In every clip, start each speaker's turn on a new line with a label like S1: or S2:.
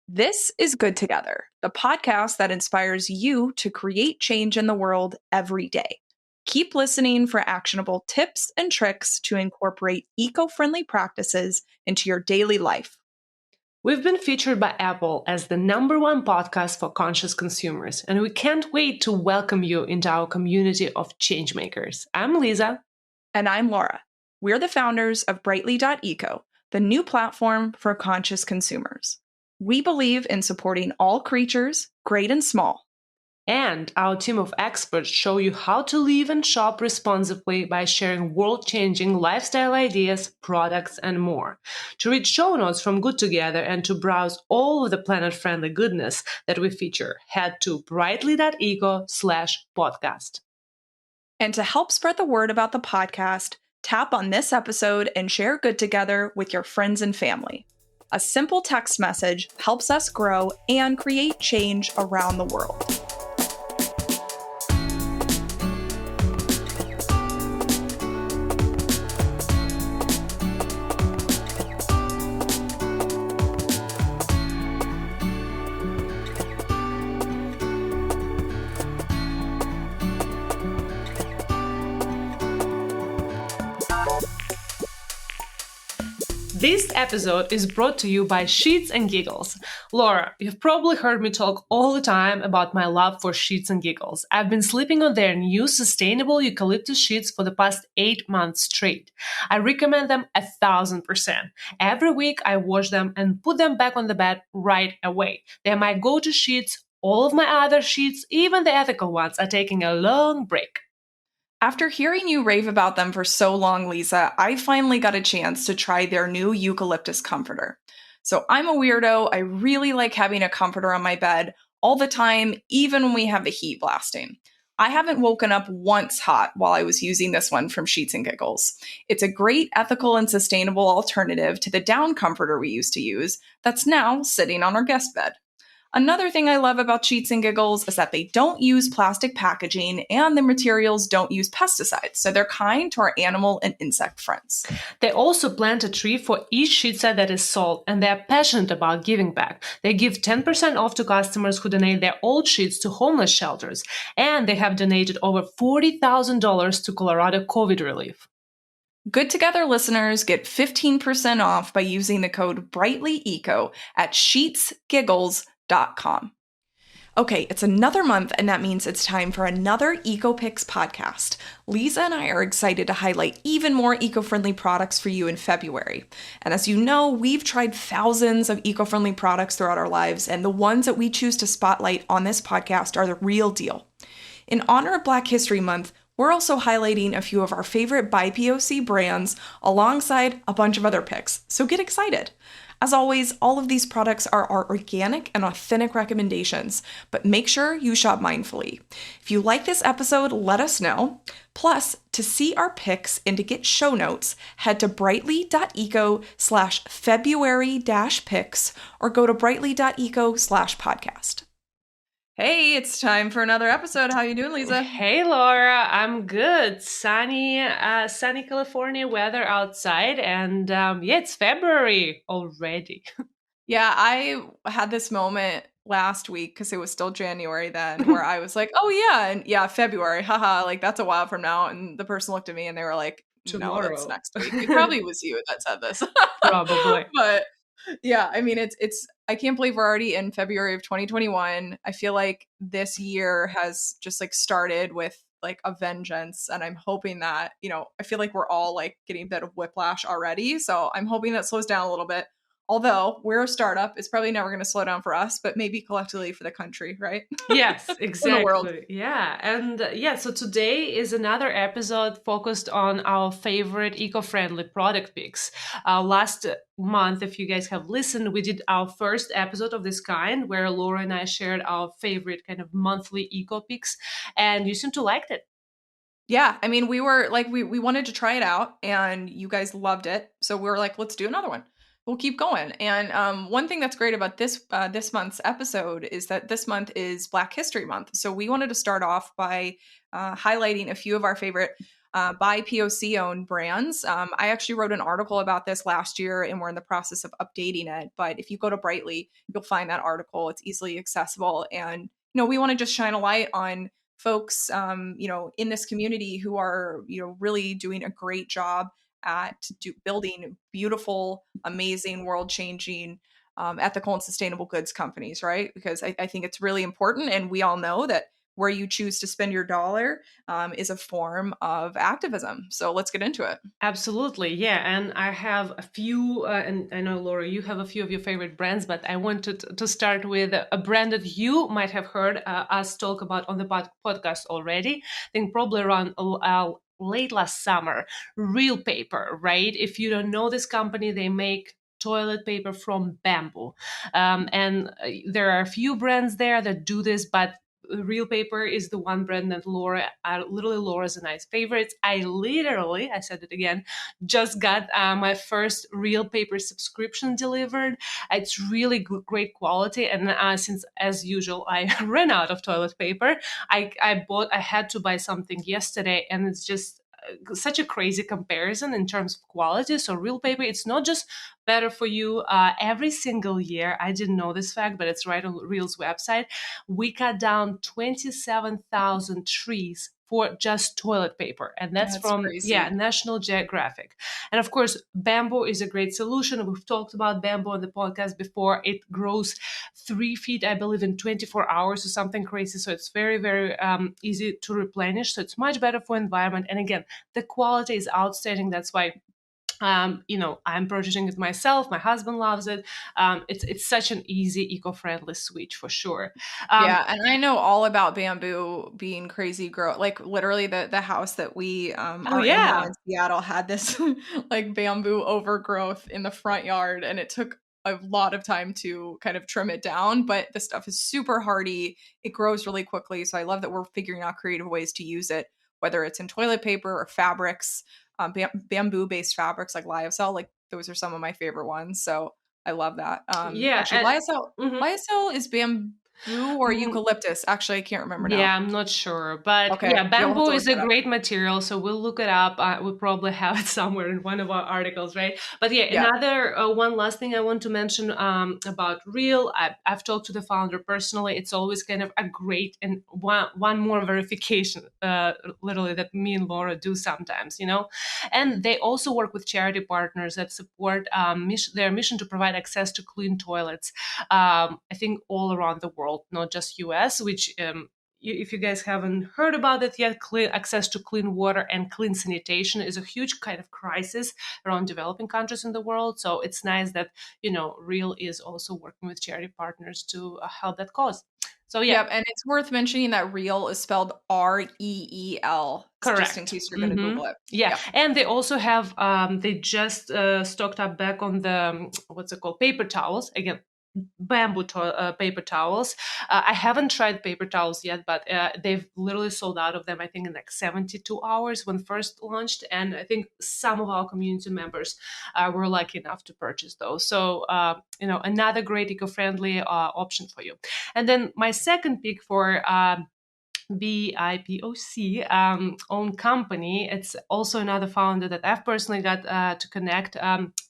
S1: This is Good Together, the podcast that inspires you to create change in the world every day. Keep listening for actionable tips and tricks to incorporate eco-friendly practices into your daily life.
S2: We've been featured by Apple as the #1 podcast for conscious consumers, and we can't wait to welcome you into our community of changemakers. I'm Liza.
S1: And I'm Laura. We're the founders of Brightly.eco, the new platform for conscious consumers. We believe in supporting all creatures, great and small.
S2: And our team of experts show you how to live and shop responsibly by sharing world-changing lifestyle ideas, products, and more. To read show notes from Good Together and to browse all of the planet-friendly goodness that we feature, head to brightly.eco/podcast.
S1: And to help spread the word about the podcast, tap on this episode and share Good Together with your friends and family. A simple text message helps us grow and create change around the world.
S2: This episode is brought to you by Sheets and Giggles. Laura, you've probably heard me talk all the time about my love for Sheets and Giggles. I've been sleeping on their new sustainable eucalyptus sheets for the past 8 months straight. I recommend them 1,000%. Every week I wash them and put them back on the bed right away. They're my go-to sheets. All of my other sheets, even the ethical ones, are taking a long break.
S1: After hearing you rave about them for so long, Lisa, I finally got a chance to try their new eucalyptus comforter. So I'm a weirdo. I really like having a comforter on my bed all the time, even when we have the heat blasting. I haven't woken up once hot while I was using this one from Sheets and Giggles. It's a great ethical and sustainable alternative to the down comforter we used to use that's now sitting on our guest bed. Another thing I love about Sheets and Giggles is that they don't use plastic packaging and the materials don't use pesticides, so they're kind to our animal and insect friends.
S2: They also plant a tree for each sheet set that is sold, and they are passionate about giving back. They give 10% off to customers who donate their old sheets to homeless shelters, and they have donated over $40,000 to Colorado COVID relief.
S1: Good Together listeners get 15% off by using the code BRIGHTLYECO at sheetsgiggles.com. Okay, it's another month, and that means it's time for another EcoPicks podcast. Liza and I are excited to highlight even more eco-friendly products for you in February. And as you know, we've tried thousands of eco-friendly products throughout our lives, and the ones that we choose to spotlight on this podcast are the real deal. In honor of Black History Month, we're also highlighting a few of our favorite BIPOC brands alongside a bunch of other picks, so get excited. As always, all of these products are our organic and authentic recommendations, but make sure you shop mindfully. If you like this episode, let us know. Plus, to see our picks and to get show notes, head to brightly.eco/February-picks or go to brightly.eco/podcast. Hey, it's time for another episode. How you doing, Lisa?
S2: Hey, Laura. I'm good. Sunny California weather outside, and it's February already.
S1: Yeah, I had this moment last week because it was still January then where I was like, oh yeah, and yeah, February, haha, like that's a while from now. And the person looked at me and they were like, no, that's
S2: Tomorrow.
S1: next week. It probably was you that said this.
S2: Probably.
S1: But yeah, I mean, it's I can't believe we're already in February of 2021. I feel like this year has just like started with like a vengeance, and I'm hoping that, I feel like we're all like getting a bit of whiplash already. So I'm hoping that slows down a little bit. Although we're a startup, it's probably never going to slow down for us, but maybe collectively for the country, right?
S2: Yes, exactly.
S1: The world.
S2: Yeah. And so today is another episode focused on our favorite eco-friendly product picks. Last month, if you guys have listened, we did our first episode of this kind where Laura and I shared our favorite kind of monthly eco picks, and you seem to like it.
S1: Yeah, I mean, we were like, we wanted to try it out and you guys loved it. So we were like, let's do another one. We'll keep going. And one thing that's great about this month's episode is that this month is Black History Month. So we wanted to start off by highlighting a few of our favorite by POC owned brands. I actually wrote an article about this last year and we're in the process of updating it. But if you go to Brightly, you'll find that article. It's easily accessible. And, we want to just shine a light on folks, in this community who are, really doing a great job at building beautiful, amazing, world changing, ethical and sustainable goods companies, right? Because I think it's really important. And we all know that where you choose to spend your dollar is a form of activism. So let's get into it.
S2: Absolutely, yeah. And I have a few, and I know, Laura, you have a few of your favorite brands, but I wanted to start with a brand that you might have heard us talk about on the podcast already. I think probably around late last summer. Real Paper, right? If you don't know this company, they make toilet paper from bamboo. And there are a few brands there that do this, but Real Paper is the one brand that Laura's and I's favorites. I said it again, just got my first Real Paper subscription delivered. It's really great quality. And since, as usual, I ran out of toilet paper, I had to buy something yesterday, and it's just such a crazy comparison in terms of quality. So Real Paper, it's not just better for you every single year. I didn't know this fact, but it's right on Real's website. We cut down 27,000 trees for just toilet paper, and that's from
S1: crazy.
S2: National Geographic. And of course, bamboo is a great solution. We've talked about bamboo on the podcast before. It grows 3 feet, I believe, in 24 hours or something crazy. So it's very, very easy to replenish. So it's much better for environment. And again, the quality is outstanding. That's why I'm purchasing it myself. My husband loves it. It's such an easy, eco-friendly switch for sure.
S1: Yeah, and I know all about bamboo being crazy grow. Like literally, the house that we are in now in Seattle had this like bamboo overgrowth in the front yard, and it took a lot of time to kind of trim it down. But the stuff is super hardy. It grows really quickly, so I love that we're figuring out creative ways to use it, whether it's in toilet paper or fabrics. Bamboo-based fabrics like lyocell, like those are some of my favorite ones. So I love that. Actually, lyocell is bamboo or eucalyptus. Actually, I can't remember now.
S2: Yeah, I'm not sure. But
S1: Okay.
S2: yeah, bamboo is a great material. So we'll look it up. We'll probably have it somewhere in one of our articles, right? But another one last thing I want to mention about Real. I've talked to the founder personally. It's always kind of a great and one more verification, literally, that me and Laura do sometimes, And they also work with charity partners that support their mission to provide access to clean toilets, I think all around the world, not just US, which if you guys haven't heard about it yet, access to clean water and clean sanitation is a huge kind of crisis around developing countries in the world. So it's nice that, Real is also working with charity partners to help that cause. So yeah.
S1: Yep, and it's worth mentioning that Real is spelled REEL.
S2: Correct.
S1: Just in case you're going to Google it.
S2: Yeah. Yep. And they also have, they just stocked up back on the, paper towels. Again, bamboo paper towels. I haven't tried paper towels yet, but they've literally sold out of them, I think, in like 72 hours when first launched. And I think some of our community members were lucky enough to purchase those. So, another great eco-friendly option for you. And then my second pick for BIPOC owned company. It's also another founder that I've personally got to connect.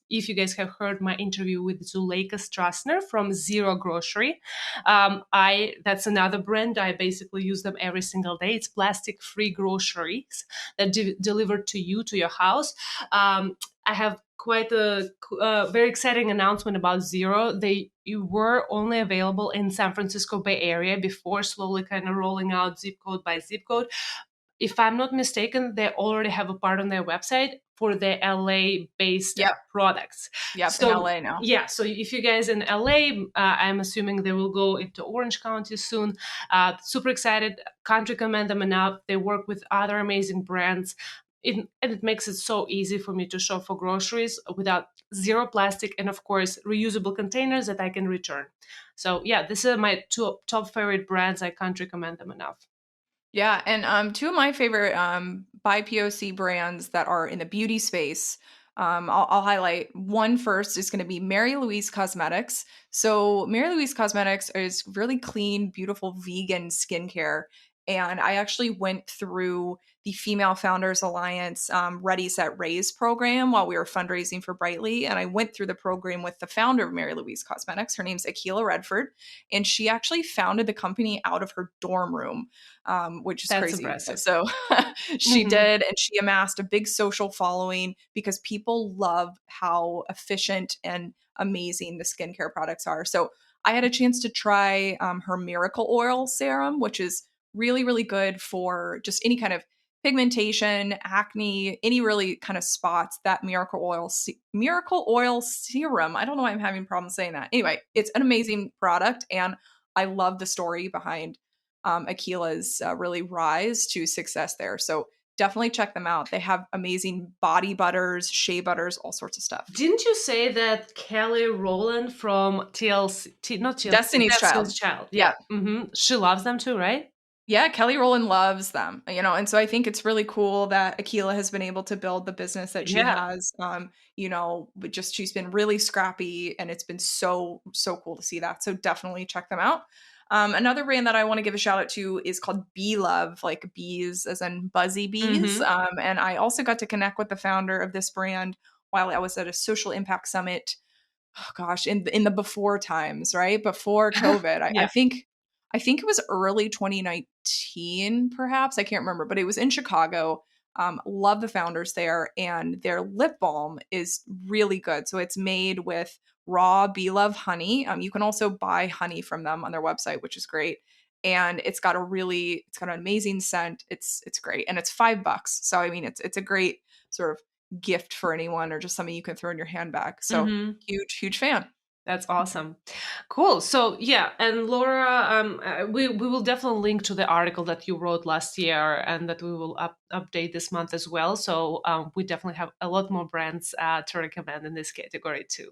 S2: If you guys have heard my interview with Zuleika Strassner from Zero Grocery, that's another brand. I basically use them every single day. It's plastic-free groceries that deliver to you, to your house. I have quite a very exciting announcement about Zero. They were only available in San Francisco Bay Area before slowly kind of rolling out zip code by zip code. If I'm not mistaken, they already have a part on their website for their LA-based products.
S1: Yep, so, in LA now.
S2: Yeah, so if you guys in LA, I'm assuming they will go into Orange County soon. Super excited. Can't recommend them enough. They work with other amazing brands. And it makes it so easy for me to shop for groceries without zero plastic and, of course, reusable containers that I can return. So, yeah, these are my two top favorite brands. I can't recommend them enough.
S1: Yeah, and two of my favorite BIPOC brands that are in the beauty space, I'll highlight one first is going to be Mary Louise Cosmetics. So Mary Louise Cosmetics is really clean, beautiful vegan skincare. And I actually went through the Female Founders Alliance Ready, Set, Raise program while we were fundraising for Brightly. And I went through the program with the founder of Mary Louise Cosmetics. Her name's Akila Redford. And she actually founded the company out of her dorm room, which is
S2: That's
S1: crazy.
S2: impressive.
S1: So she
S2: Mm-hmm.
S1: did. And she amassed a big social following because people love how efficient and amazing the skincare products are. So I had a chance to try her Miracle Oil serum, which is really, really good for just any kind of pigmentation, acne, any really kind of spots. That Miracle Oil serum. I don't know why I'm having problems saying that. Anyway, it's an amazing product, and I love the story behind Akila's really rise to success there. So definitely check them out. They have amazing body butters, shea butters, all sorts of stuff.
S2: Didn't you say that Kelly Rowland from not TLC,
S1: Destiny's
S2: Destiny's
S1: Child.
S2: Child? Yeah.
S1: Yeah.
S2: She loves them too, right?
S1: Yeah, Kelly Rowland loves them, and so I think it's really cool that Akila has been able to build the business that she
S2: Yeah.
S1: has. But just she's been really scrappy, and it's been so, so cool to see that. So definitely check them out. Another brand that I want to give a shout out to is called Bee Love, like bees as in buzzy bees.
S2: Mm-hmm.
S1: And I also got to connect with the founder of this brand while I was at a social impact summit. Oh gosh, in the before times, right? Before COVID.
S2: Yeah.
S1: I think it was early 2019, perhaps. I can't remember, but it was in Chicago. Love the founders there, and their lip balm is really good. So it's made with raw Bee Love honey. You can also buy honey from them on their website, which is great. And it's got an amazing scent. It's great, and it's $5. So I mean, it's a great sort of gift for anyone, or just something you can throw in your handbag. So
S2: Mm-hmm.
S1: huge fan.
S2: That's awesome. Cool. So yeah, and Laura, we will definitely link to the article that you wrote last year, and that we will update this month as well. So we definitely have a lot more brands to recommend in this category too.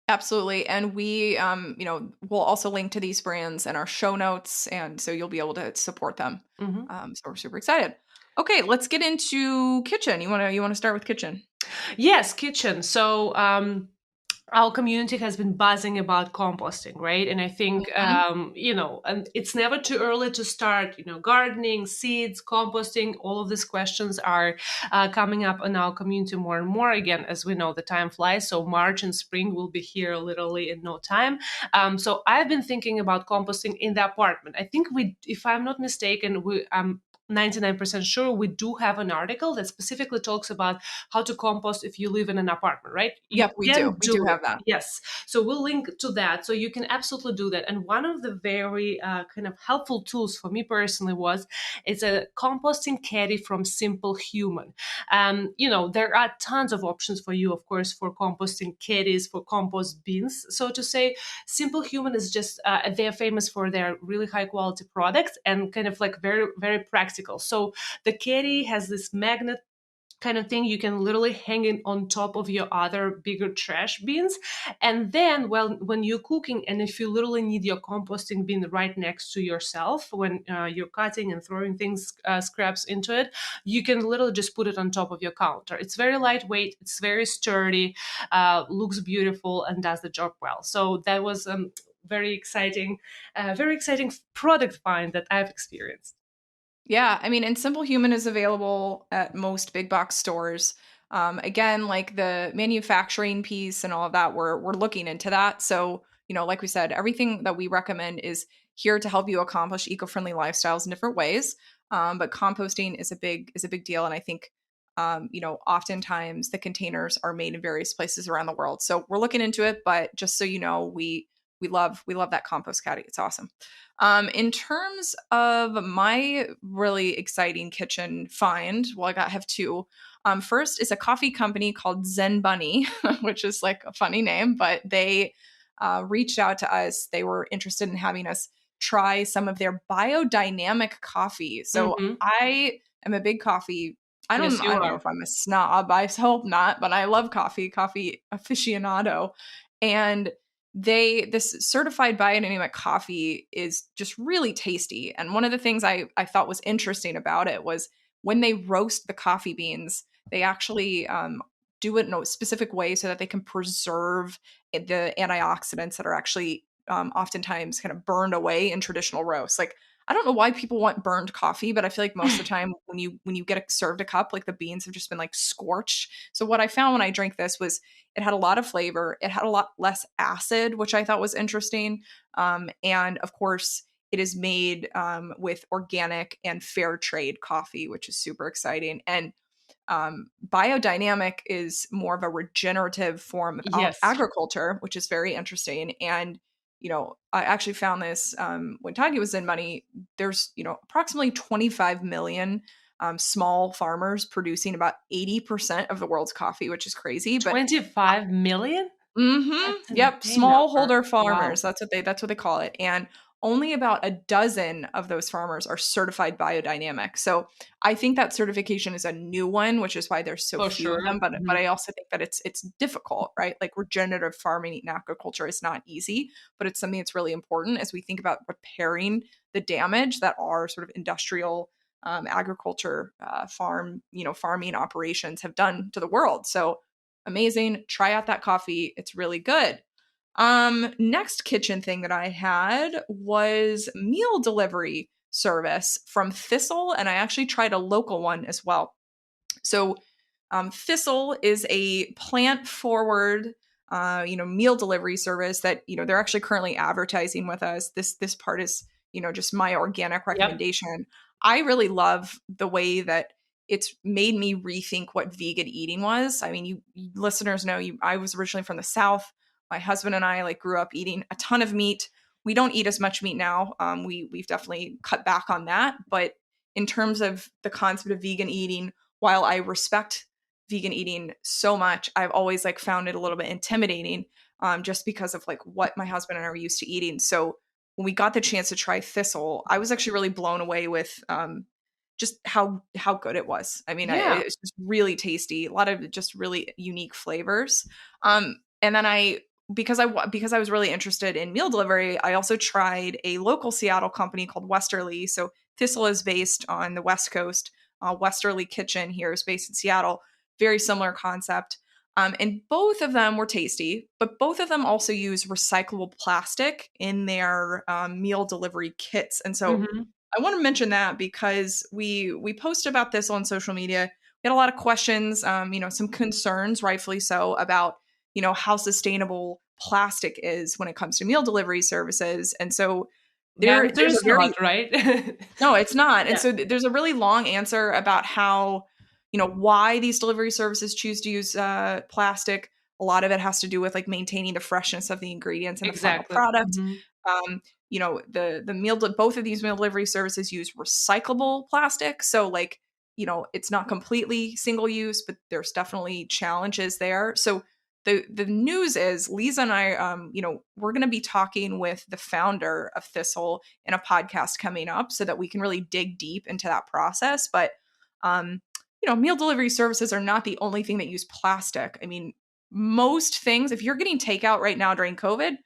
S1: Absolutely. And we, we'll also link to these brands in our show notes. And so you'll be able to support them.
S2: Mm-hmm.
S1: So we're super excited. Okay, let's get into kitchen. You want to start with kitchen?
S2: Yes, kitchen. So our community has been buzzing about composting, right? And I think,
S1: Mhm.
S2: and it's never too early to start, gardening, seeds, composting. All of these questions are coming up in our community more and more. Again, as we know, the time flies. So March and spring will be here literally in no time. So I've been thinking about composting in the apartment. I think if I'm not mistaken, 99% sure we do have an article that specifically talks about how to compost if you live in an apartment, right? You
S1: Yep, we do.
S2: can
S1: We do
S2: do it.
S1: have that.
S2: Yes. So we'll link to that. So you can absolutely do that. And one of the very kind of helpful tools for me personally it's a composting caddy from Simple Human. There are tons of options for you, of course, for composting caddies, for compost bins, so to say. Simple Human is just, they're famous for their really high quality products and kind of like very, very practical. So the caddy has this magnet kind of thing. You can literally hang it on top of your other bigger trash bins. And then, well, when you're cooking, and if you literally need your composting bin right next to yourself when you're cutting and throwing things, scraps into it, you can literally just put it on top of your counter. It's very lightweight, it's very sturdy, looks beautiful, and does the job well. So that was very exciting product find that I've experienced.
S1: Yeah, I mean, and Simple Human is available at most big box stores. Again, like the manufacturing piece and all of that, we're looking into that. So, like we said, everything that we recommend is here to help you accomplish eco-friendly lifestyles in different ways. But composting is a big deal, and I think oftentimes the containers are made in various places around the world. So we're looking into it, but just so you know, we love that compost caddy. It's awesome. In terms of my really exciting kitchen find, well, I have two. First is a coffee company called Zen Bunny, which is like a funny name, but they reached out to us. They were interested in having us try some of their biodynamic coffee. So
S2: Hmm.
S1: I am a big coffee. I don't
S2: Yes, you
S1: I don't know
S2: are.
S1: if I'm a snob. I hope not, but I love coffee aficionado. And this certified biodynamic coffee is just really tasty. And one of the things I thought was interesting about it was when they roast the coffee beans, they actually do it in a specific way so that they can preserve the antioxidants that are actually oftentimes kind of burned away in traditional roasts. Like I don't know why people want burned coffee, but I feel like most of the time when you get served a cup, like the beans have just been like scorched. So what I found when I drank this was it had a lot of flavor. It had a lot less acid, which I thought was interesting. And of course, it is made with organic and fair trade coffee, which is super exciting. And biodynamic is more of a regenerative form of
S2: Yes.
S1: agriculture, which is very interesting. And I actually found this when Tagi was in money. There's approximately 25 million small farmers producing about 80% of the world's coffee, which is crazy. But
S2: 25 million? That's an
S1: yep,
S2: insane number.
S1: smallholder farmers.
S2: Wow.
S1: That's what they call it. And only about a dozen of those farmers are certified biodynamic. So I think that certification is a new one, which is why there's so
S2: For
S1: few of
S2: sure.
S1: them. But I also think that it's difficult, right? Like regenerative farming and agriculture is not easy, but it's something that's really important as we think about repairing the damage that our sort of industrial agriculture farming operations have done to the world. So amazing. Try out that coffee. It's really good. Next kitchen thing that I had was meal delivery service from Thistle, and I actually tried a local one as well. So, Thistle is a plant forward, meal delivery service that they're actually currently advertising with us. This part is just my organic
S2: Yep.
S1: recommendation. I really love the way that it's made me rethink what vegan eating was. I mean, you listeners know I was originally from the South. My husband and I like grew up eating a ton of meat. We don't eat as much meat now. We've definitely cut back on that. But in terms of the concept of vegan eating, while I respect vegan eating so much, I've always like found it a little bit intimidating, just because of like what my husband and I were used to eating. So when we got the chance to try Thistle, I was actually really blown away with just how good it was. I mean,
S2: Yeah.
S1: it's just really tasty, a lot of just really unique flavors. And then because I was really interested in meal delivery, I also tried a local Seattle company called Westerly. So Thistle is based on the West Coast. Westerly Kitchen here is based in Seattle. Very similar concept. And both of them were tasty, but both of them also use recyclable plastic in their meal delivery kits. And so
S2: Hmm.
S1: I want to mention that because we posted about this on social media. We had a lot of questions, some concerns, rightfully so, about how sustainable plastic is when it comes to meal delivery services. And so
S2: The answer
S1: there's a
S2: is
S1: very
S2: not, right?
S1: no, it's not. And
S2: Yeah.
S1: so there's a really long answer about how, why these delivery services choose to use plastic. A lot of it has to do with like maintaining the freshness of the ingredients in the final
S2: Exactly.
S1: product.
S2: Hmm.
S1: Both of these meal delivery services use recyclable plastic. So like, it's not completely single use, but there's definitely challenges there. So the news is Lisa and I, we're going to be talking with the founder of Thistle in a podcast coming up so that we can really dig deep into that process. But, meal delivery services are not the only thing that use plastic. I mean, most things, if you're getting takeout right now during COVID,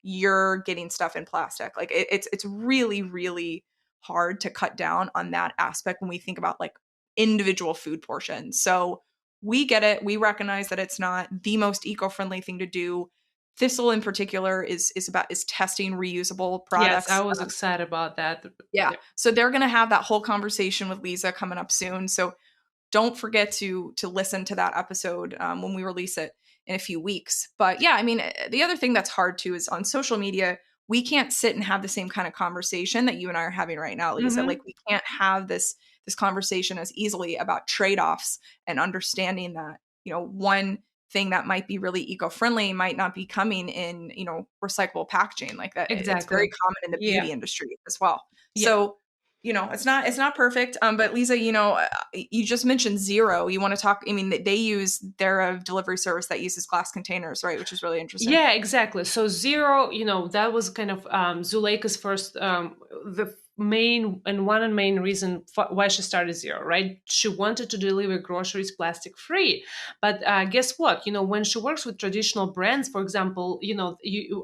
S1: you're getting stuff in plastic. Like it's really, really hard to cut down on that aspect when we think about like individual food portions. So we get it. We recognize that it's not the most eco-friendly thing to do. Thistle in particular is testing reusable
S2: Yes, I
S1: products.
S2: was excited about that.
S1: Yeah.
S2: Yeah.
S1: So they're going to have that whole conversation with Lisa coming up soon. So don't forget to listen to that episode when we release it in a few weeks. But yeah, I mean, the other thing that's hard too is on social media, we can't sit and have the same kind of conversation that you and I are having right now, Lisa. Like
S2: Hmm.
S1: we can't have this conversation as easily about trade-offs and understanding that, one thing that might be really eco-friendly might not be coming in, recyclable packaging like that. It's very
S2: Exactly.
S1: common in the
S2: Yeah.
S1: beauty industry as well.
S2: Yeah.
S1: So it's not perfect. But Lisa, you just mentioned Zero. You want to talk? I mean, they use their delivery service that uses glass containers, right? Which is really interesting.
S2: Yeah, exactly. So Zero, that was kind of Zuleika's first, the main and one and main reason why she started Zero, right? She wanted to deliver groceries plastic free. But guess what? When she works with traditional brands, for example,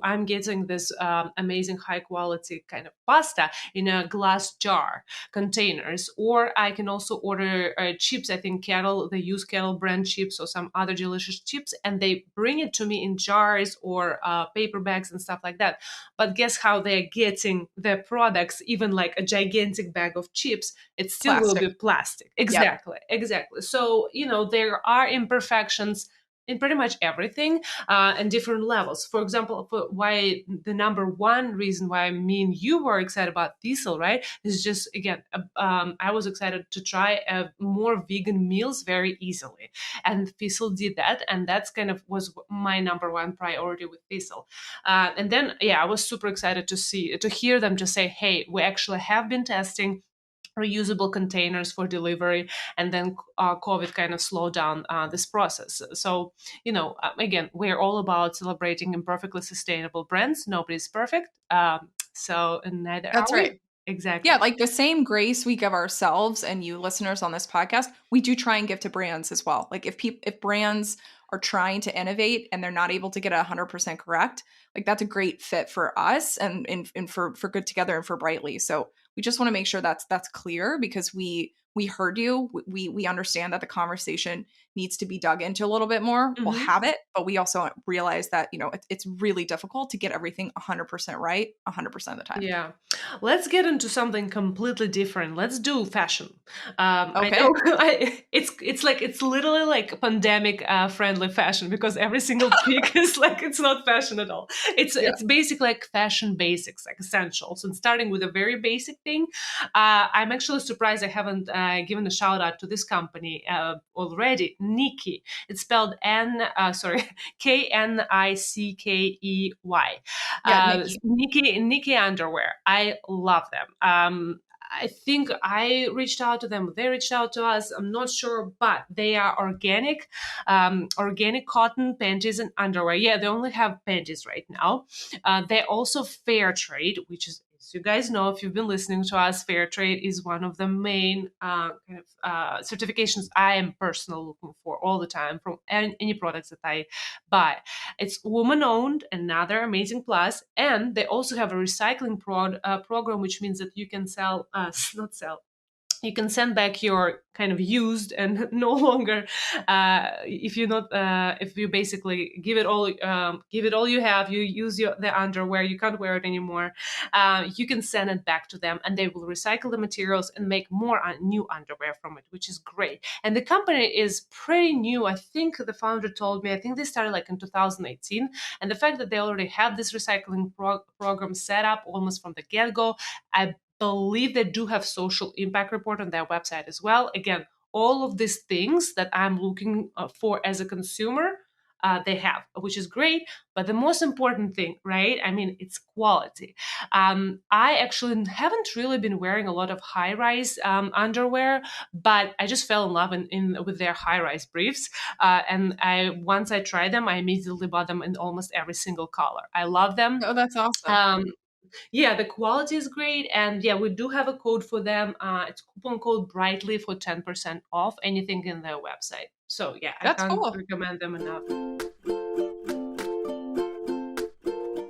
S2: I'm getting this amazing high quality kind of pasta in a glass jar containers, or I can also order chips. I think they use Kettle brand chips or some other delicious chips, and they bring it to me in jars or paper bags and stuff like that. But guess how they're getting their products even like a gigantic bag of chips, it still will
S1: Plastic.
S2: be plastic.
S1: Yep.
S2: Exactly. So, there are imperfections in pretty much everything, and different levels. For example, why the number one reason why me and you were excited about Diesel, right, is just, again, I was excited to try more vegan meals very easily. And Diesel did that. And that's kind of was my number one priority with Diesel. And then, yeah, I was super excited to hear them just say, hey, we actually have been testing reusable containers for delivery, and then COVID kind of slowed down this process. So, again, we're all about celebrating imperfectly sustainable brands. Nobody's perfect, so neither are
S1: That's right.
S2: we. Exactly.
S1: Yeah, like the same grace we give ourselves and you listeners on this podcast, we do try and give to brands as well. Like if brands are trying to innovate and they're not able to get 100% correct, like that's a great fit for us and for Good Together and for Brightly. So we just want to make sure that's clear because we heard you. We understand that the conversation needs to be dug into a little bit more. We'll
S2: Mhm.
S1: have it, but we also realize that, it's really difficult to get everything 100% right 100% of the time.
S2: Yeah, let's get into something completely different. Let's do fashion. I
S1: Okay.
S2: know it's literally like pandemic friendly fashion, because every single pick is like it's not fashion at all.
S1: Yeah.
S2: It's basically like fashion basics, like essentials. And starting with a very basic thing, I'm actually surprised I haven't given a shout out to this company already. Nikki. It's spelled Knickey.
S1: Yeah, Nikki.
S2: Nikki underwear. I love them. I think I reached out to them. They reached out to us. I'm not sure, but they are organic cotton panties and underwear. Yeah, they only have panties right now. They're also fair trade, which is, as you guys know, if you've been listening to us, fair trade is one of the main certifications I am personally looking for all the time from any products that I buy. It's woman owned, another amazing plus. And they also have a recycling program, which means that you can not sell, you can send back your kind of used and no longer if you basically give it all you have, you use the underwear, you can't wear it anymore, you can send it back to them and they will recycle the materials and make more new underwear from it, which is great. And the company is pretty new. I think the founder told me, I think they started like in 2018. And the fact that they already have this recycling program set up almost from the get-go, I believe they do have social impact report on their website as well. Again, all of these things that I'm looking for as a consumer, they have, which is great. But the most important thing, right? I mean, it's quality. I actually haven't really been wearing a lot of high-rise underwear, but I just fell in love with their high-rise briefs. And once I tried them, I immediately bought them in almost every single color. I love them.
S1: Oh, that's awesome.
S2: Yeah, the quality is great. And yeah, we do have a code for them. It's coupon code Brightly for 10% off anything in their website. So yeah, I
S1: That's
S2: can't
S1: cool.
S2: recommend them enough.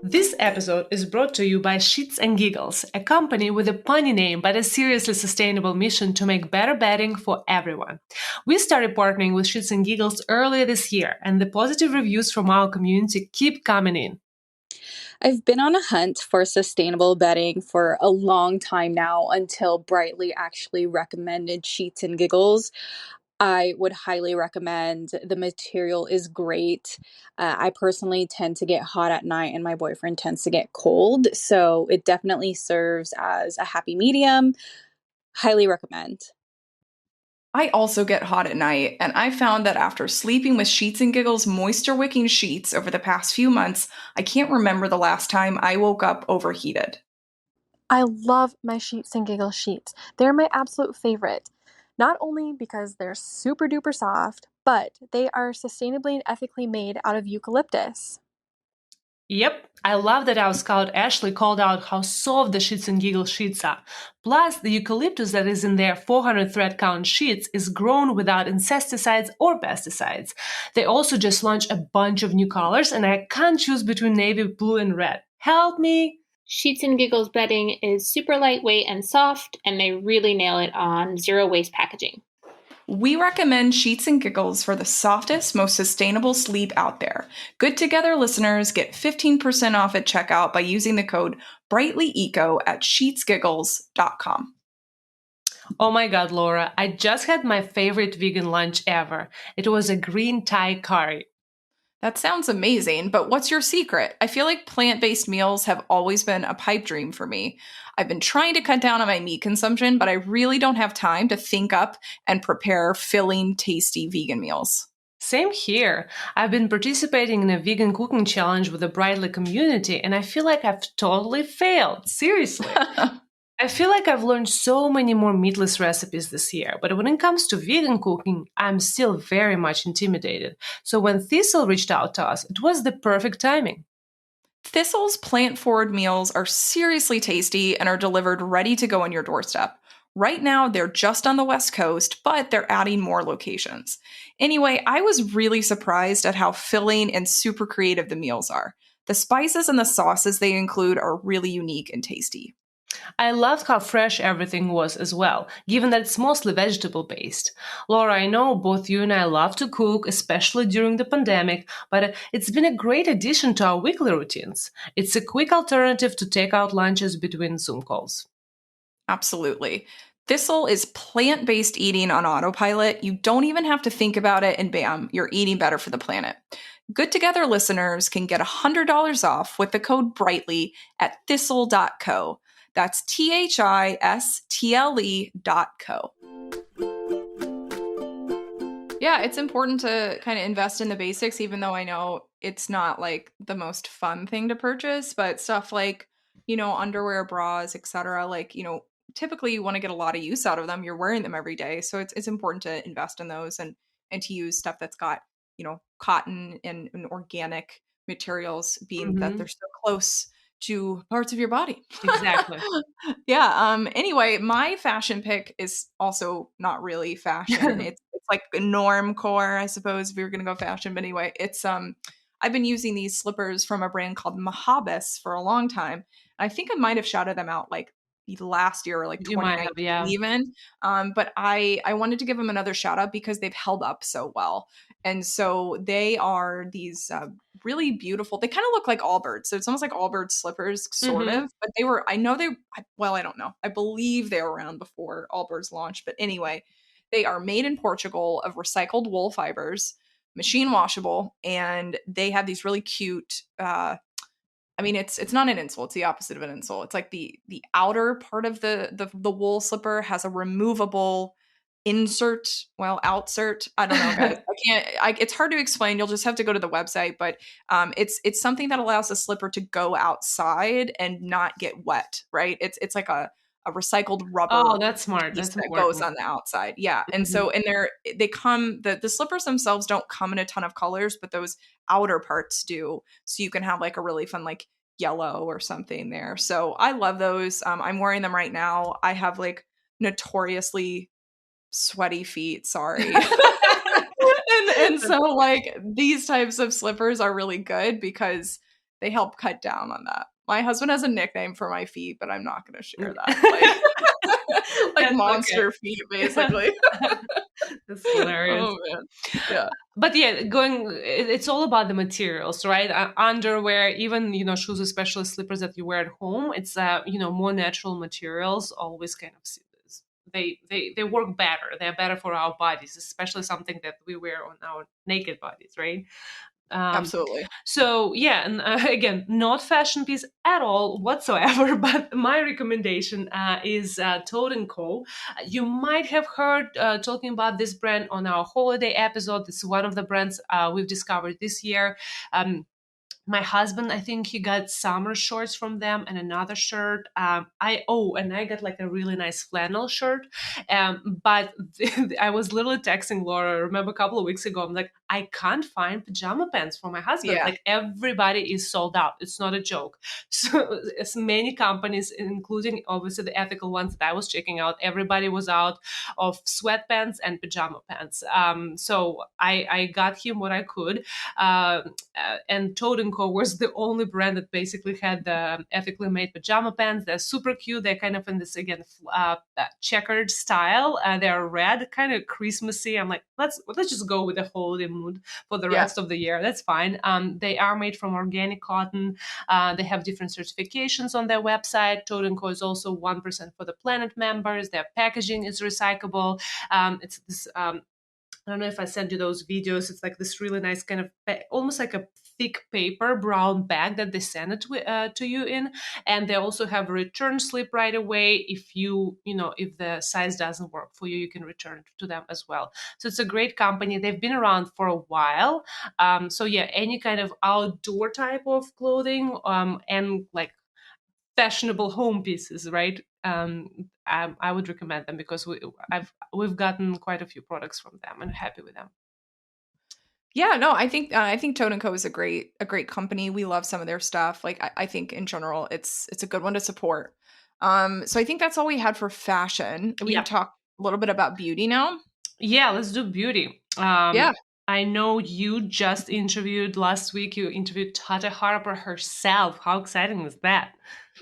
S2: This episode is brought to you by Sheets and Giggles, a company with a punny name but a seriously sustainable mission to make better bedding for everyone. We started partnering with Sheets and Giggles earlier this year, and the positive reviews from our community keep coming in.
S3: I've been on a hunt for sustainable bedding for a long time now until Brightly actually recommended Sheets and Giggles. I would highly recommend. The material is great. I personally tend to get hot at night and my boyfriend tends to get cold. So it definitely serves as a happy medium. Highly recommend.
S1: I also get hot at night, and I found that after sleeping with Sheets and Giggles moisture wicking sheets over the past few months, I can't remember the last time I woke up overheated.
S4: I love my Sheets and Giggles sheets. They're my absolute favorite. Not only because they're super duper soft, but they are sustainably and ethically made out of eucalyptus.
S2: Yep, I love that our scout Ashley called out how soft the Sheets and Giggles sheets are. Plus, the eucalyptus that is in their 400 thread count sheets is grown without insecticides or pesticides. They also just launched a bunch of new colors, and I can't choose between navy blue and red. Help me!
S5: Sheets and Giggles bedding is super lightweight and soft, and they really nail it on zero waste packaging.
S1: We recommend Sheets and Giggles for the softest, most sustainable sleep out there. Good Together listeners get 15% off at checkout by using the code BrightlyEco at sheetsgiggles.com.
S2: Oh my God, Laura, I just had my favorite vegan lunch ever. It was a green Thai curry.
S1: That sounds amazing, but what's your secret? I feel like plant-based meals have always been a pipe dream for me. I've been trying to cut down on my meat consumption, but I really don't have time to think up and prepare filling, tasty vegan meals.
S2: Same here. I've been participating in a vegan cooking challenge with the Brightly community, and I feel like I've totally failed. Seriously. I feel like I've learned so many more meatless recipes this year, but when it comes to vegan cooking, I'm still very much intimidated. So when Thistle reached out to us, it was the perfect timing.
S1: Thistle's plant-forward meals are seriously tasty and are delivered ready to go on your doorstep. Right now, they're just on the West Coast, but they're adding more locations. Anyway, I was really surprised at how filling and super creative the meals are. The spices and the sauces they include are really unique and tasty.
S2: I loved how fresh everything was as well, given that it's mostly vegetable based. Laura, I know both you and I love to cook, especially during the pandemic, but it's been a great addition to our weekly routines. It's a quick alternative to take out lunches between Zoom calls.
S1: Absolutely. Thistle is plant based eating on autopilot. You don't even have to think about it, and bam, you're eating better for the planet. Good Together listeners can get $100 off with the code BRIGHTLY at thistle.co. That's THISTLE.co. Yeah, it's important to kind of invest in the basics, even though I know it's not like the most fun thing to purchase, but stuff like, underwear, bras, etc. Like, typically you want to get a lot of use out of them. You're wearing them every day. So it's important to invest in those and to use stuff that's got, cotton and organic materials, being that they're so close to parts of your body.
S2: Exactly.
S1: Yeah. Anyway, my fashion pick is also not really fashion. It's like a norm core, I suppose, if you're gonna go fashion. But anyway, it's I've been using these slippers from a brand called Mahabis for a long time. I think I might have shouted them out like last year or like
S2: You might
S1: 2019
S2: have, yeah.
S1: even. But I wanted to give them another shout out because they've held up so well. And so they are these really beautiful. They kind of look like Allbirds. So it's almost like Allbirds slippers, sort of. But they were, I know well, I don't know. I believe they were around before Allbirds launched. But anyway, they are made in Portugal of recycled wool fibers, machine washable, and they have these really cute it's not an insole. It's the opposite of an insole. It's like the outer part of the wool slipper has a removable outsert. I don't know, guys. It's hard to explain. You'll just have to go to the website, but it's something that allows the slipper to go outside and not get wet, right? It's like a recycled rubber.
S2: Oh, that's smart. That's
S1: that
S2: important.
S1: goes on the outside. Yeah. And so, and they come, the slippers themselves don't come in a ton of colors, but those outer parts do. So you can have like a really fun, like yellow or something there. So I love those. I'm wearing them right now. I have like notoriously sweaty feet. Sorry. and so like these types of slippers are really good because they help cut down on that. My husband has a nickname for my feet, but I'm not going to share that. Like monster feet, basically.
S2: That's hilarious.
S1: Oh man, yeah.
S2: But yeah, it's all about the materials, right? Underwear, even shoes, especially slippers that you wear at home. It's more natural materials. Always kind of they work better. They're better for our bodies, especially something that we wear on our naked bodies, right?
S1: Absolutely.
S2: So yeah, and again, not fashion piece at all whatsoever, but my recommendation is Toad & Co. You might have heard talking about this brand on our holiday episode. It's one of the brands we've discovered this year. My husband, I think he got summer shorts from them and another shirt. And I got like a really nice flannel shirt. But I was literally texting Laura, I remember a couple of weeks ago, I'm like, I can't find pajama pants for my husband.
S1: Yeah.
S2: Like everybody is sold out. It's not a joke. So as many companies, including obviously the ethical ones that I was checking out, everybody was out of sweatpants and pajama pants. So I got him what I could. And Toad & Co was the only brand that basically had the ethically made pajama pants. They're super cute. They're kind of in this, again, checkered style. They're red, kind of Christmassy. I'm like, let's just go with the holiday mood for the rest of the year. That's fine. They are made from organic cotton. They have different certifications on their website. Toad & Co is also 1% for the Planet members. Their packaging is recyclable. It's this I don't know if I sent you those videos. It's like this really nice kind of almost like a thick paper brown bag that they send it to you in, and they also have a return slip right away. If if the size doesn't work for you, you can return it to them as well. So it's a great company. They've been around for a while. So yeah, any kind of outdoor type of clothing and like fashionable home pieces, right? I would recommend them because we've gotten quite a few products from them and happy with them.
S1: Yeah, no, I think Toad & Co is a great company. We love some of their stuff. Like I think in general, it's a good one to support. So I think that's all we had for fashion. We can talk a little bit about beauty now.
S2: Yeah, let's do beauty.
S1: Yeah.
S2: I know you just interviewed last week. You interviewed Tata Harper herself. How exciting was that?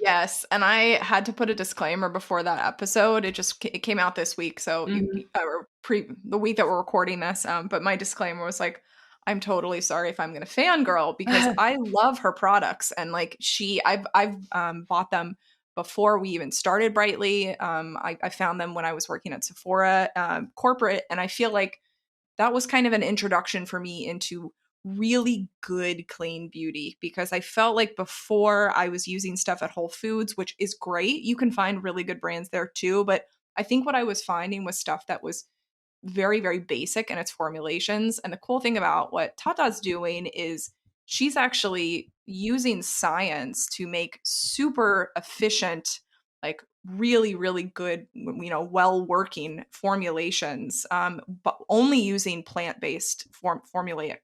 S1: Yes, and I had to put a disclaimer before that episode. It came out this week, so the week that we're recording this. But my disclaimer was like, I'm totally sorry if I'm going to fangirl because I love her products and like I've bought them before we even started Brightly. I found them when I was working at Sephora corporate, and I feel like that was kind of an introduction for me into really good clean beauty because I felt like before I was using stuff at Whole Foods, which is great. You can find really good brands there too. But I think what I was finding was stuff that was very, very basic in its formulations. And the cool thing about what Tata's doing is she's actually using science to make super efficient, like really, really good, well working formulations, but only using plant-based formulaic,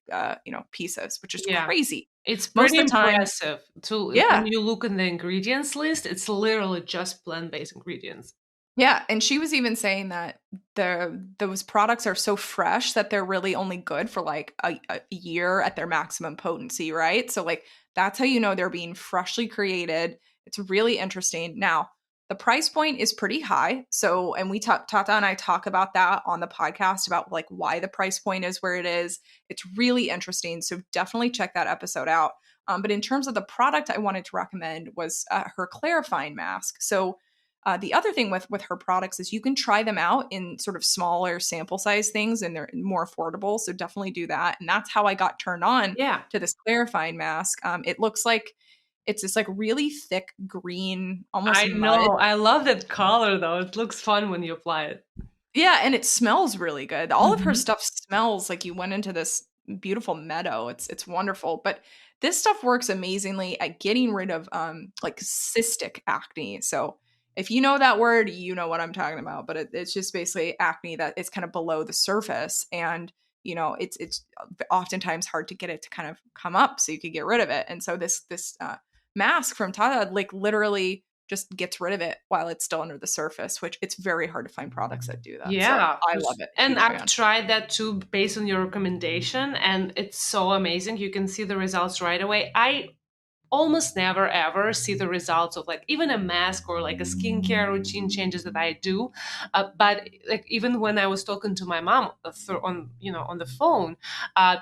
S1: pieces, which is crazy.
S2: It's
S1: Most
S2: pretty
S1: of the time,
S2: impressive. When you look in the ingredients list, it's literally just plant-based ingredients.
S1: Yeah, and she was even saying that those products are so fresh that they're really only good for like a year at their maximum potency, right? So like that's how you know they're being freshly created. It's really interesting. Now, the price point is pretty high. So, and Tata and I talk about that on the podcast about like why the price point is where it is. It's really interesting. So definitely check that episode out. But in terms of the product I wanted to recommend was her clarifying mask. So the other thing with her products is you can try them out in sort of smaller sample size things and they're more affordable. So definitely do that. And that's how I got turned on to this clarifying mask. It looks like it's this like really thick green, almost
S2: I
S1: mud.
S2: know. I love that color though. It looks fun when you apply it.
S1: Yeah, and it smells really good. All of her stuff smells like you went into this beautiful meadow. It's wonderful. But this stuff works amazingly at getting rid of like cystic acne. So if you know that word, you know what I'm talking about. But it's just basically acne that is kind of below the surface, and it's oftentimes hard to get it to kind of come up so you could get rid of it. And so this mask from Tata like literally just gets rid of it while it's still under the surface, which it's very hard to find products that do that.
S2: Yeah.
S1: So I love it.
S2: And I've tried that too based on your recommendation, and it's so amazing. You can see the results right away. I almost never ever see the results of like even a mask or like a skincare routine changes that I do. But like even when I was talking to my mom on the phone,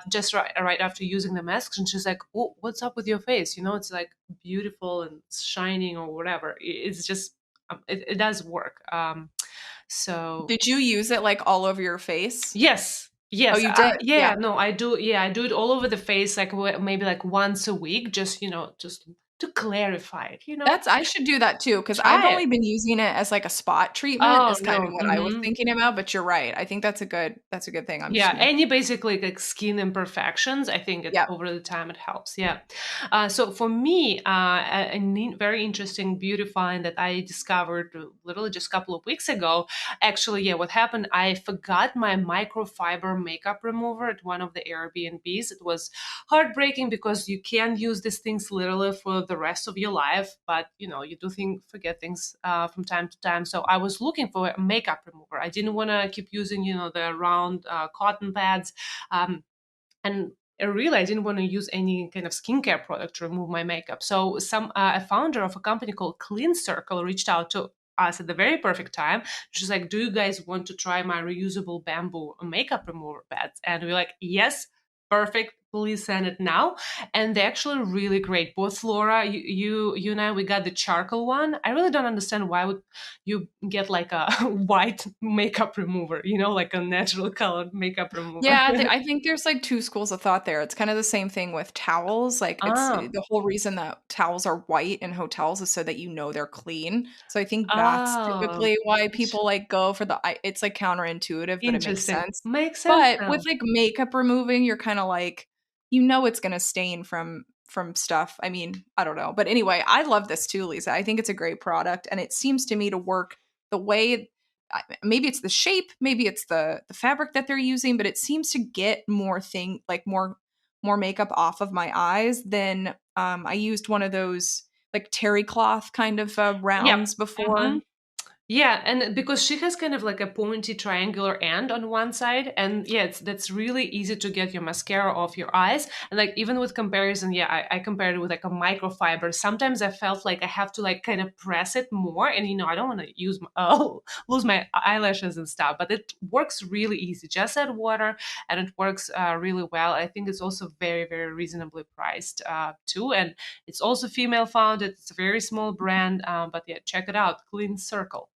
S2: just right after using the mask, and she's like, "Oh, what's up with your face? It's like beautiful and shining or whatever." It's just it does work. So
S1: did you use it like all over your face?
S2: Yes.
S1: Oh, you did?
S2: Yeah, no, I do. Yeah, I do it all over the face, like maybe like once a week, just to clarify it,
S1: I should do that too, because I've
S2: Try it.
S1: only been using it as like a spot treatment
S2: Oh
S1: is kind of
S2: no.
S1: what I was thinking about, but you're right. I think that's a good thing. I'm just
S2: Yeah,
S1: gonna
S2: any basically like skin imperfections, I think it
S1: yeah.
S2: over the time it helps. Yeah. So for me, very interesting beauty find that I discovered literally just a couple of weeks ago. Actually, yeah, what happened? I forgot my microfiber makeup remover at one of the Airbnbs. It was heartbreaking because you can use these things literally for the rest of your life, but you do forget things from time to time. So I was looking for a makeup remover. I didn't want to keep using the round cotton pads, and really I didn't want to use any kind of skincare product to remove my makeup. So a founder of a company called Clean Circle reached out to us at the very perfect time. She's like, do you guys want to try my reusable bamboo makeup remover pads? And we're like, yes, perfect, please send it now. And they're actually really great. Both Laura, you and I, we got the charcoal one. I really don't understand why would you get like a white makeup remover, like a natural colored makeup remover.
S1: Yeah, I think there's like two schools of thought there. It's kind of the same thing with towels. Like it's
S2: Ah,
S1: the whole reason that towels are white in hotels is so that you know they're clean. So I think that's
S2: oh,
S1: typically why people like go for it's like counterintuitive, but it makes
S2: interesting.
S1: sense.
S2: Makes sense
S1: But with
S2: now.
S1: like makeup removing, you're kind of like it's going to stain from stuff. I mean, I don't know. But anyway, I love this too, Lisa. I think it's a great product and it seems to me to work the way maybe it's the shape, maybe it's the fabric that they're using, but it seems to get more makeup off of my eyes than I used one of those like terry cloth kind of
S2: Yep.
S1: rounds
S2: hmm
S1: before.
S2: Yeah, and because she has kind of like a pointy triangular end on one side, and yeah, that's really easy to get your mascara off your eyes. And like even with comparison, yeah, I compared it with like a microfiber. Sometimes I felt like I have to like kind of press it more, and I don't want to use lose my eyelashes and stuff. But it works really easy. Just add water, and it works really well. I think it's also very very reasonably priced too, and it's also female founded. It's a very small brand, but yeah, check it out, Clean Circle.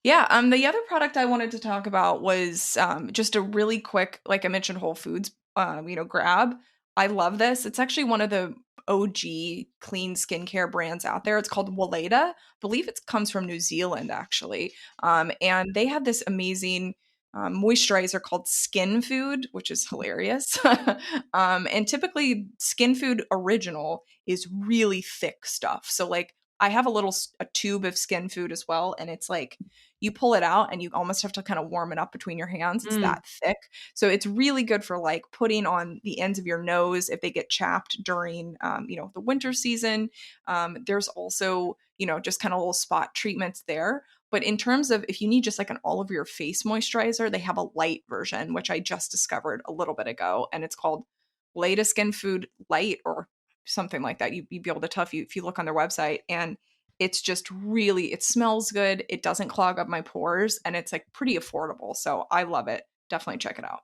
S1: Yeah, the other product I wanted to talk about was just a really quick, like I mentioned, Whole Foods, grab. I love this. It's actually one of the OG clean skincare brands out there. It's called Weleda. I believe it comes from New Zealand, actually. And they have this amazing moisturizer called Skin Food, which is hilarious. And typically, Skin Food Original is really thick stuff. So, like, I have a tube of Skin Food as well, and it's like you pull it out and you almost have to kind of warm it up between your hands. It's
S2: Mm.
S1: that thick. So it's really good for like putting on the ends of your nose if they get chapped during, the winter season. There's also, just kind of little spot treatments there. But in terms of if you need just like an all over your face moisturizer, they have a light version, which I just discovered a little bit ago. And it's called Lata Skin Food Light or something like that. You'd be able to tell if you look on their website. And it's just really, it smells good. It doesn't clog up my pores and it's like pretty affordable. So I love it. Definitely check it out.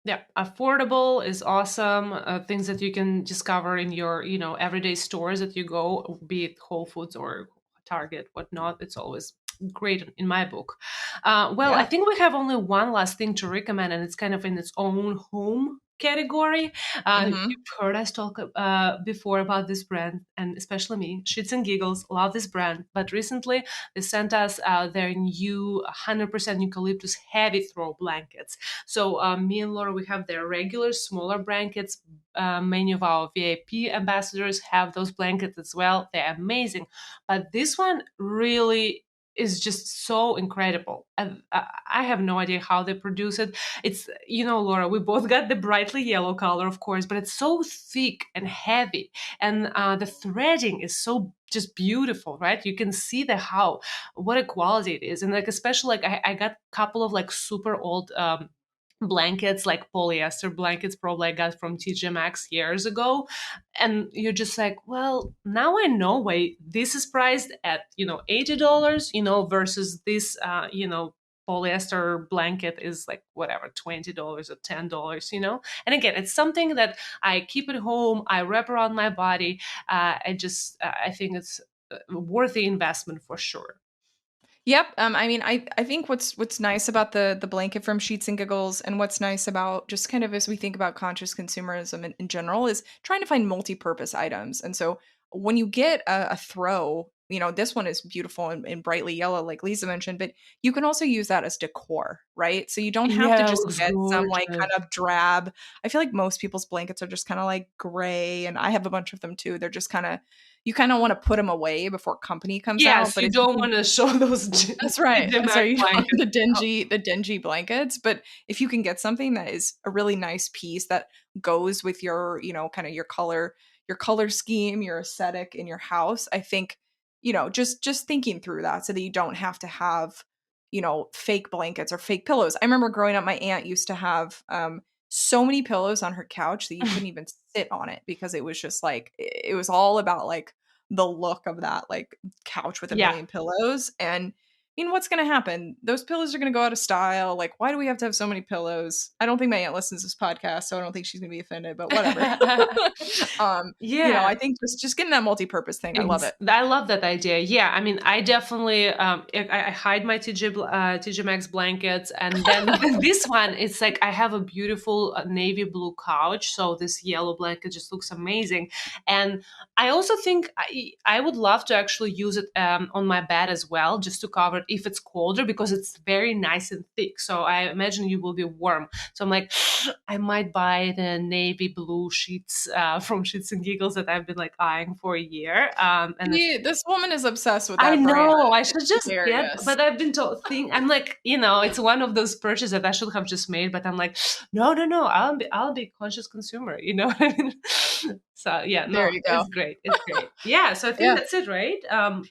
S2: Yeah, affordable is awesome. Things that you can discover in your, everyday stores that you go, be it Whole Foods or Target, whatnot. It's always great in my book. Well, I
S1: Yeah.
S2: think we have only one last thing to recommend, and it's kind of in its own home category.
S1: Hmm.
S2: You've heard us talk before about this brand, and especially me, Shits and Giggles, love this brand. But recently, they sent us their new 100% eucalyptus heavy throw blankets. So me and Laura, we have their regular smaller blankets. Many of our VIP ambassadors have those blankets as well. They're amazing, but this one really is just so incredible. And I have no idea how they produce it. It's, Laura, we both got the brightly yellow color, of course, but it's so thick and heavy, and the threading is so just beautiful, right? You can see what a quality it is, and like especially like I got a couple of like super old blankets, like polyester blankets, probably I got from TJ Maxx years ago, and you're just like, well, now I know why this is priced at $80, versus this polyester blanket is like whatever $20 or $10. And again, it's something that I keep at home, I wrap around my body. I think it's a worthy investment for sure.
S1: Yep. I mean, I think what's nice about the blanket from Sheets and Giggles, and what's nice about just kind of as we think about conscious consumerism in general, is trying to find multi-purpose items. And so when you get a throw, this one is beautiful and brightly yellow, like Lisa mentioned, but you can also use that as decor, right? So you don't have to
S2: Yeah, it
S1: just
S2: looks
S1: get some like kind
S2: gorgeous.
S1: of drab. I feel like most people's blankets are just kind of like gray, and I have a bunch of them too. They're just kind of, you kind of want to put them away before company comes out.
S2: Yes,
S1: But
S2: you
S1: if you
S2: don't
S1: can,
S2: want to show those
S1: that's right.
S2: TJ
S1: That's right.
S2: Maxx
S1: You don't want
S2: blankets.
S1: the dingy blankets. But if you can get something that is a really nice piece that goes with your, kind of your color scheme, your aesthetic in your house, I think, just thinking through that so that you don't have to have, fake blankets or fake pillows. I remember growing up, my aunt used to have so many pillows on her couch that you couldn't even sit on it because it was just like it was all about like the look of that like couch with a
S2: Yeah.
S1: million pillows. And I mean, what's going to happen? Those pillows are going to go out of style. Like, why do we have to have so many pillows? I don't think my aunt listens to this podcast, so I don't think she's going to be offended, but whatever.
S2: Yeah.
S1: I think just getting that multi-purpose thing, I love it.
S2: I love that idea. Yeah, I mean, I definitely I hide my TJ Maxx blankets, and then this one, it's like I have a beautiful navy blue couch, so this yellow blanket just looks amazing. And I also think I would love to actually use it on my bed as well, just to cover it if it's colder, because it's very nice and thick. So I imagine you will be warm. So I'm like, I might buy the navy blue sheets from Sheets and Giggles that I've been like eyeing for a year. And
S1: This woman is obsessed with
S2: I
S1: that brand.
S2: know I should
S1: It's
S2: just get,
S1: hilarious.
S2: but I've been told, I'm like, it's one of those purchases that I should have just made, but I'm like, no, I'll be a conscious consumer. You know what I mean? So yeah, no,
S1: There you go.
S2: it's great. It's great. Yeah. So I think
S1: Yeah.
S2: that's it, right?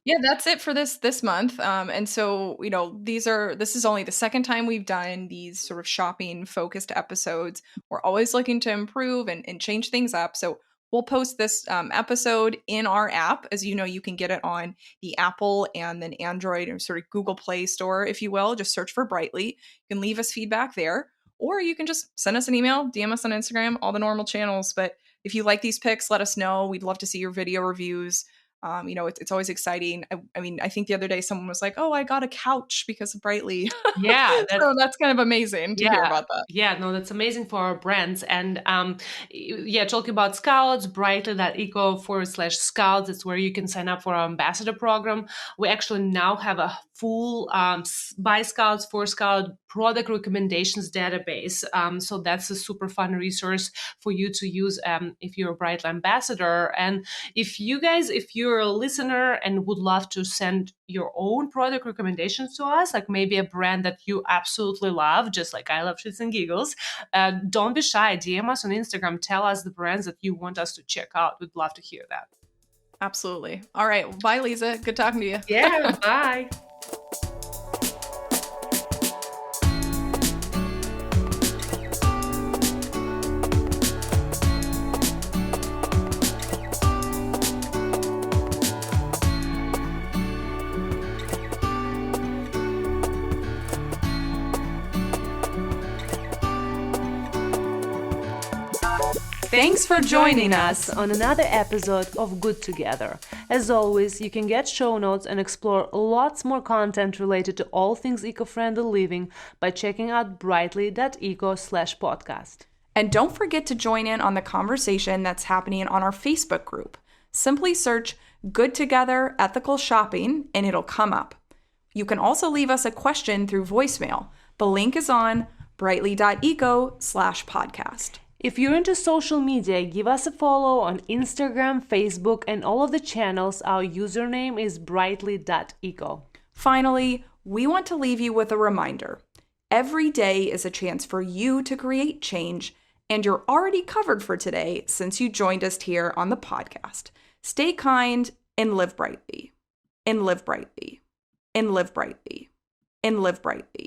S1: Yeah, that's it for this month. And so, this is only the second time we've done these sort of shopping focused episodes. We're always looking to improve and change things up. So we'll post this episode in our app. As you know, you can get it on the Apple and then Android or sort of Google Play Store, if you will. Just search for Brightly. You can leave us feedback there, or you can just send us an email, DM us on Instagram, all the normal channels. But if you like these picks, let us know. We'd love to see your video reviews. It's always exciting. I mean, I think the other day someone was like, "Oh, I got a couch because of Brightly."
S2: Yeah.
S1: So that's kind of amazing to hear about that.
S2: Yeah, no, that's amazing for our brands. And talking about Scouts, brightly.eco/Scouts, it's where you can sign up for our ambassador program. We actually now have a full by Scouts, for Scout product recommendations database. So that's a super fun resource for you to use if you're a Brightly ambassador. And if you're a listener and would love to send your own product recommendations to us, like maybe a brand that you absolutely love, just like I love Shits and Giggles, don't be shy. DM us on Instagram. Tell us the brands that you want us to check out. We'd love to hear that.
S1: Absolutely. All right. Well, bye, Lisa. Good talking to you.
S2: Yeah, bye. Thanks for joining us on another episode of Good Together. As always, you can get show notes and explore lots more content related to all things eco-friendly living by checking out brightly.eco/podcast.
S1: And don't forget to join in on the conversation that's happening on our Facebook group. Simply search Good Together Ethical Shopping and it'll come up. You can also leave us a question through voicemail. The link is on brightly.eco/podcast.
S2: If you're into social media, give us a follow on Instagram, Facebook, and all of the channels. Our username is brightly.eco.
S1: Finally, we want to leave you with a reminder. Every day is a chance for you to create change, and you're already covered for today since you joined us here on the podcast. Stay kind and live brightly. And live brightly. And live brightly. And live brightly.